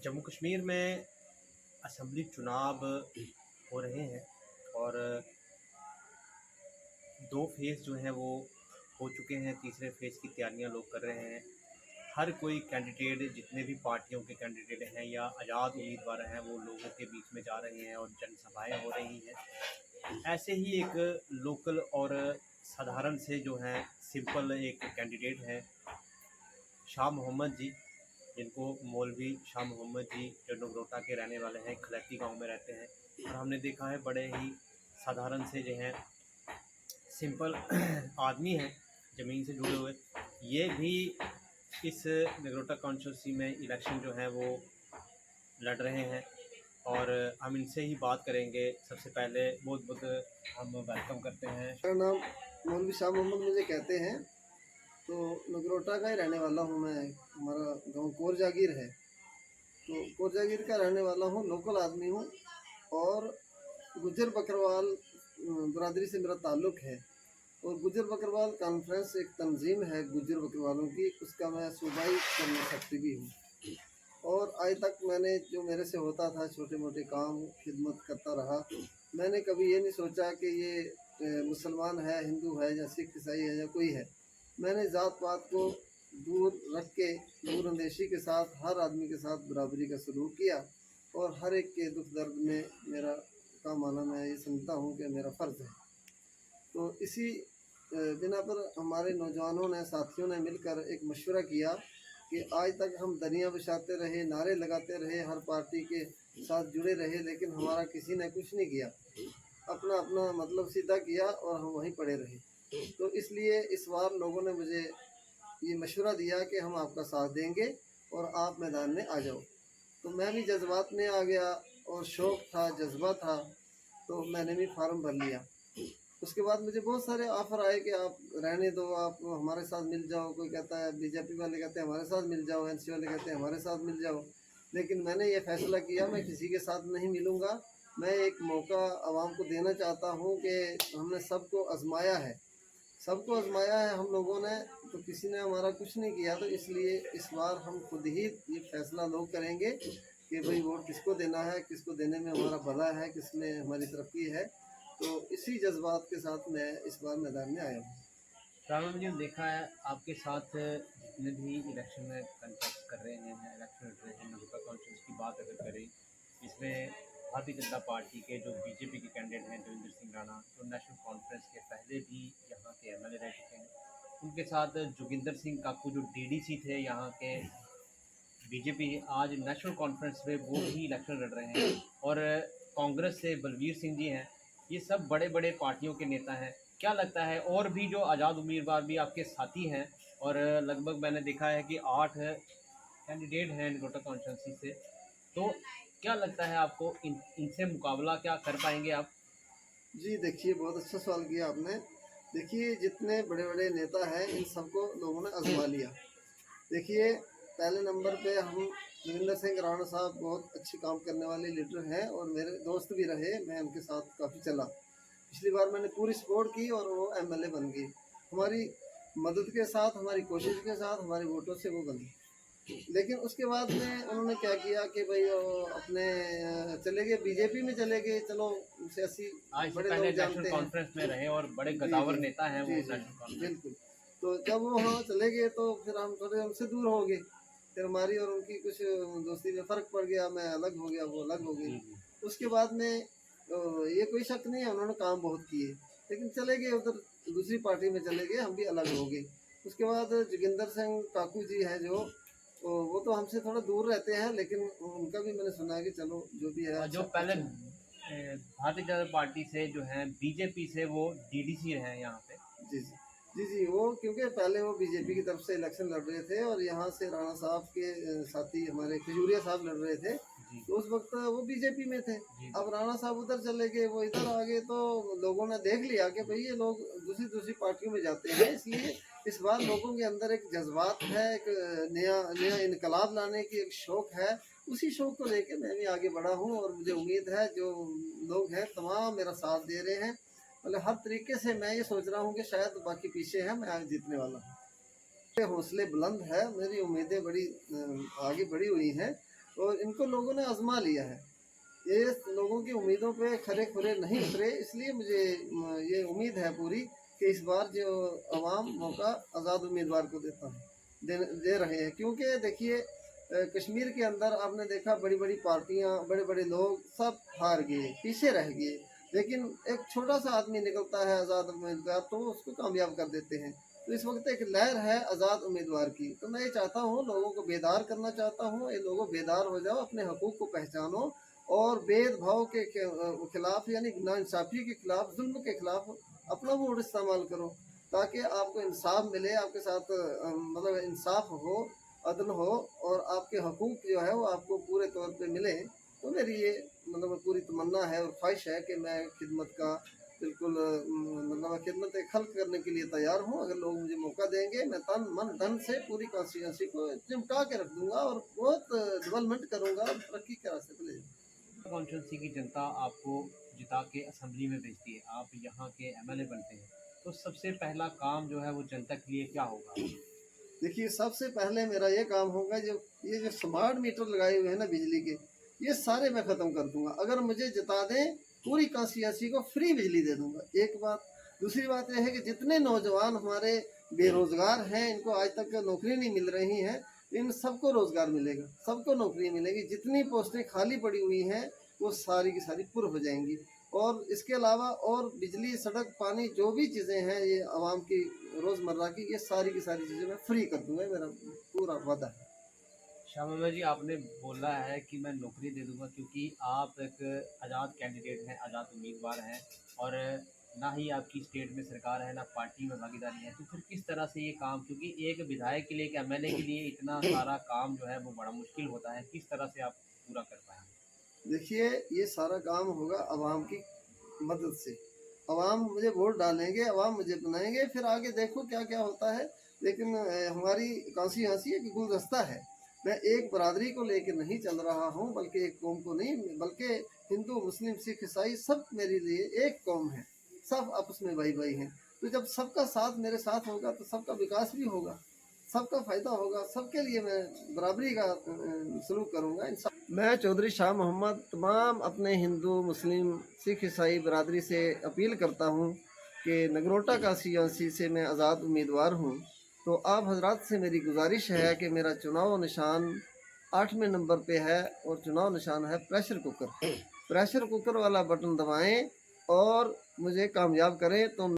जम्मू कश्मीर में असम्बली चुनाव हो रहे हैं और दो फेज़ जो हैं वो हो चुके हैं। तीसरे फेज़ की तैयारियां लोग कर रहे हैं। हर कोई कैंडिडेट, जितने भी पार्टियों के कैंडिडेट हैं या आज़ाद उम्मीदवार हैं, वो लोगों के बीच में जा रहे हैं और जनसभाएं हो रही हैं। ऐसे ही एक लोकल और साधारण से जो हैं सिंपल एक कैंडिडेट हैं शाह मोहम्मद जी, जिनको मौलवी शाह मोहम्मद जी, जो नगरोटा के रहने वाले हैं, खलैती गांव में रहते हैं। और हमने देखा है बड़े ही साधारण से जो हैं सिंपल आदमी हैं, ज़मीन से जुड़े हुए। ये भी इस नगरोटा कॉन्स्टिट्यूंसी में इलेक्शन जो है वो लड़ रहे हैं और हम इनसे ही बात करेंगे। सबसे पहले बहुत बहुत हम वेलकम करते हैं। मेरा नाम मौलवी शाह मोहम्मद मुझे कहते हैं। तो नगरोटा का ही रहने वाला हूँ मैं। हमारा गांव कोर जागीर है, तो कोर जागीर का रहने वाला हूँ, लोकल आदमी हूँ। और गुजर बकरवाल बरादरी से मेरा ताल्लुक़ है। और गुजर बकरवाल कॉन्फ्रेंस एक तंजीम है गुजर बकरवालों की, उसका मैं सूबाई करने सकती भी हूँ। और आज तक मैंने जो मेरे से होता था छोटे मोटे काम खिदमत करता रहा। मैंने कभी ये नहीं सोचा कि ये मुसलमान है, हिंदू है या सिख ईसाई है या कोई है। मैंने ज़ात पात को दूर रख के दूर अंदेशी के साथ हर आदमी के साथ बराबरी का सलूक किया और हर एक के दुख दर्द में मेरा काम आना मैं ये समझता हूँ कि मेरा फ़र्ज़ है। तो इसी बिना पर हमारे नौजवानों ने, साथियों ने मिलकर एक मशवरा किया कि आज तक हम दरियाँ बिछाते रहे, नारे लगाते रहे, हर पार्टी के साथ जुड़े रहे, लेकिन हमारा किसी ने कुछ नहीं किया। अपना अपना मतलब सीधा किया और हम वहीं पड़े रहे। तो इसलिए इस बार लोगों ने मुझे ये मशवरा दिया कि हम आपका साथ देंगे और आप मैदान में आ जाओ। तो मैं भी जज्बात में आ गया और शौक़ था, जज्बा था, तो मैंने भी फार्म भर लिया। उसके बाद मुझे बहुत सारे ऑफ़र आए कि आप रहने दो, आप हमारे साथ मिल जाओ। कोई कहता है, बीजेपी वाले कहते हैं हमारे साथ मिल जाओ, एनसी वाले कहते हैं हमारे साथ मिल जाओ। लेकिन मैंने ये फ़ैसला किया मैं किसी के साथ नहीं मिलूँगा। मैं एक मौका आवाम को देना चाहता हूँ कि हमने सबको आज़माया है, सबको आज़माया है हम लोगों ने, तो किसी ने हमारा कुछ नहीं किया। तो इसलिए इस बार हम खुद ही ये फ़ैसला लोग करेंगे कि भाई वोट किसको देना है, किसको देने में हमारा भला है, किसमें हमारी तरक्की है। तो इसी जज्बात के साथ मैं इस बार मैदान में आया हूँ। राम जी, देखा है आपके साथ जितने भी इलेक्शन में कंटेस्ट कर रहे हैं, इलेक्शन लड़ रहे हैं, नगरोटा कॉन्स्टिट्यूंसी की बात अगर करें, इसमें भारतीय जनता पार्टी के जो बीजेपी के कैंडिडेट हैं देवेंद्र सिंह राणा, जो नेशनल कॉन्फ्रेंस के पहले भी यहाँ के एमएलए रह चुके हैं, उनके साथ जोगिंदर सिंह काकू जो डीडीसी थे यहाँ के बीजेपी, आज नेशनल कॉन्फ्रेंस में वो भी इलेक्शन लड़ रहे हैं। और कांग्रेस से बलवीर सिंह जी हैं। ये सब बड़े बड़े पार्टियों के नेता हैं। क्या लगता है, और भी जो आज़ाद उम्मीदवार भी आपके साथी हैं, और लगभग मैंने देखा है कि 8 कैंडिडेट हैं नगरोटा कॉन्स्टिट्यूंसी से, तो क्या लगता है आपको इनसे मुकाबला क्या कर पाएंगे आप? जी देखिए, बहुत अच्छा सवाल किया आपने। देखिए, जितने बड़े बड़े नेता हैं इन सबको लोगों ने आजमा लिया। देखिए, पहले नंबर पे हम जोगिंदर सिंह राणा साहब बहुत अच्छे काम करने वाले लीडर हैं और मेरे दोस्त भी रहे। मैं उनके साथ काफ़ी चला। पिछली बार मैंने पूरी सपोर्ट की और वो एमएलए बन गए। हमारी मदद के साथ, हमारी कोशिश के साथ, हमारे वोटों से वो बने। लेकिन उसके बाद में उन्होंने क्या किया कि भाई वो अपने चले गए, बीजेपी में चले गए। चलो, सियासी आज से बड़े पहले लोग नेशनल जानते हैं। कॉन्फ्रेंस में रहे और बड़े जी गदावर जी नेता हैं वो जी जी, नेशनल कॉन्फ्रेंस। बिल्कुल। तो जब वो वहाँ चले गए तो फिर हम थोड़े उनसे दूर हो गए। फिर हमारी और उनकी कुछ दोस्ती में फ़र्क पड़ गया। मैं अलग हो गया, वो अलग हो गई। उसके बाद में ये कोई शक नहीं है, उन्होंने काम बहुत किए, लेकिन चले गए उधर, दूसरी पार्टी में चले गए, हम भी अलग हो गए। उसके बाद जोगिंदर सिंह काकू जी हैं जो, वो तो हमसे थोड़ा दूर रहते हैं, लेकिन उनका भी मैंने सुना है कि चलो जो भी है और जो अच्छा पहले अच्छा। भारतीय जनता पार्टी से जो हैं बीजेपी से, वो डीडीसी हैं यहाँ पे। जी जी जी जी, वो क्योंकि पहले वो बीजेपी की तरफ से इलेक्शन लड़ रहे थे और यहाँ से राणा साहब के साथी हमारे खजूरिया साहब लड़ रहे थे। जी तो उस वक्त वो बीजेपी में थे। जी। अब राणा साहब उधर चले गए, वो इधर आ गए, तो लोगों ने देख लिया कि भाई ये लोग दूसरी दूसरी पार्टियों में जाते हैं। इसलिए इस बार लोगों के अंदर एक जज्बात है, एक नया नया इनकलाब लाने की एक शौक़ है। उसी शौक़ को लेके मैं भी आगे बढ़ा हूँ और मुझे उम्मीद है जो लोग हैं तमाम मेरा साथ दे रहे हैं। मतलब हर तरीके से मैं ये सोच रहा हूँ कि शायद बाकी पीछे हैं, मैं आगे जीतने वाला हूँ। मेरे हौसले बुलंद है, मेरी उम्मीदें बड़ी आगे बढ़ी हुई हैं। और इनको लोगों ने आजमा लिया है। ये लोगों की उम्मीदों पे खरे खुरे नहीं उतरे, इसलिए मुझे ये उम्मीद है पूरी कि इस बार जो अवाम मौका आज़ाद उम्मीदवार को दे रहे हैं। क्योंकि देखिए कश्मीर के अंदर आपने देखा बड़ी बड़ी पार्टियां, बड़े बड़े लोग सब हार गए, पीछे रह गए, लेकिन एक छोटा सा आदमी निकलता है आज़ाद उम्मीदवार तो उसको कामयाब कर देते हैं। तो इस वक्त एक लहर है आज़ाद उम्मीदवार की। तो मैं ये चाहता हूँ, लोगों को बेदार करना चाहता हूँ, ये लोगों बेदार हो जाओ, अपने हकूक़ को पहचानो और भेदभाव के खिलाफ यानी नाइंसाफ़ी के खिलाफ, जुल्म के खिलाफ अपना वोट इस्तेमाल करो, ताकि आपको इंसाफ मिले, आपके साथ मतलब इंसाफ हो, अदल हो और आपके हकूक़ जो है वो आपको पूरे तौर पे मिले। तो मेरी ये मतलब पूरी तमन्ना है और ख्वाहिश है कि मैं खिदमत का बिल्कुल मतलब खिदमत खल्क करने के लिए तैयार हूँ। अगर लोग मुझे मौका देंगे, मैं तन मन धन से पूरी कॉन्स्टिट्यूंसी को चिमटा के रख दूंगा और बहुत डेवलपमेंट करूँगा, तरक्की के रास्ते पर ले जाऊँगा। कॉन्स्टिट्यूंसी की जनता आपको जिता के असेंबली में भेजती है, आप यहाँ के एमएलए बनते हैं, तो सबसे पहला काम जो है वो जनता के लिए क्या होगा? देखिए सबसे पहले मेरा ये काम होगा, जो ये जो स्मार्ट मीटर लगाए हुए हैं ना बिजली के, ये सारे मैं ख़त्म कर दूंगा। अगर मुझे जिता दें, पूरी कॉन्स्टिट्यूंसी को फ्री बिजली दे दूंगा, एक बात। दूसरी बात यह है कि जितने नौजवान हमारे बेरोज़गार हैं, इनको आज तक नौकरी नहीं मिल रही हैं, इन सबको रोज़गार मिलेगा, सबको नौकरी मिलेगी। जितनी पोस्टें खाली पड़ी हुई हैं वो सारी की सारी पुर हो जाएंगी। और इसके अलावा और बिजली, सड़क, पानी, जो भी चीज़ें हैं ये आवाम की रोज़मर्रा की, ये सारी की सारी चीज़ें मैं फ्री कर दूंगा, मेरा पूरा वादा है। शाह मोहम्मद जी, आपने बोला है कि मैं नौकरी दे दूंगा, क्योंकि आप एक आज़ाद कैंडिडेट हैं, आज़ाद उम्मीदवार हैं, और ना ही आपकी स्टेट में सरकार है, ना पार्टी में भागीदारी है, तो फिर किस तरह से ये काम, क्योंकि एक विधायक के लिए, एक एमएलए के लिए इतना सारा काम जो है वो बड़ा मुश्किल होता है, किस तरह से आप पूरा कर पाएंगे? देखिए ये सारा काम होगा आवाम की मदद से। आवाम मुझे वोट डालेंगे, आवाम मुझे बनाएंगे, फिर आगे देखो क्या क्या होता है। लेकिन हमारी कॉन्स्टिट्यूंसी एक गुलदस्ता है। मैं एक बरादरी को लेकर नहीं चल रहा हूँ, बल्कि एक कौम को नहीं, बल्कि हिंदू, मुस्लिम, सिख, ईसाई सब मेरे लिए एक कौम है, सब आपस में भाई भाई हैं। तो जब सबका साथ मेरे साथ होगा तो सबका विकास भी होगा, सबका फ़ायदा होगा, सबके लिए मैं बराबरी का सलूक करूँगा। मैं चौधरी शाह मोहम्मद तमाम अपने हिंदू, मुस्लिम, सिख, ईसाई बरादरी से अपील करता हूँ कि नगरोटा कॉन्स्टिट्यूंसी से मैं आज़ाद उम्मीदवार हूँ। तो आप हजरात से मेरी गुजारिश है कि मेरा चुनाव निशान 8वें नंबर पे है और चुनाव निशान है प्रेशर कुकर। प्रेशर कुकर वाला बटन दबाएं और मुझे कामयाब करें तो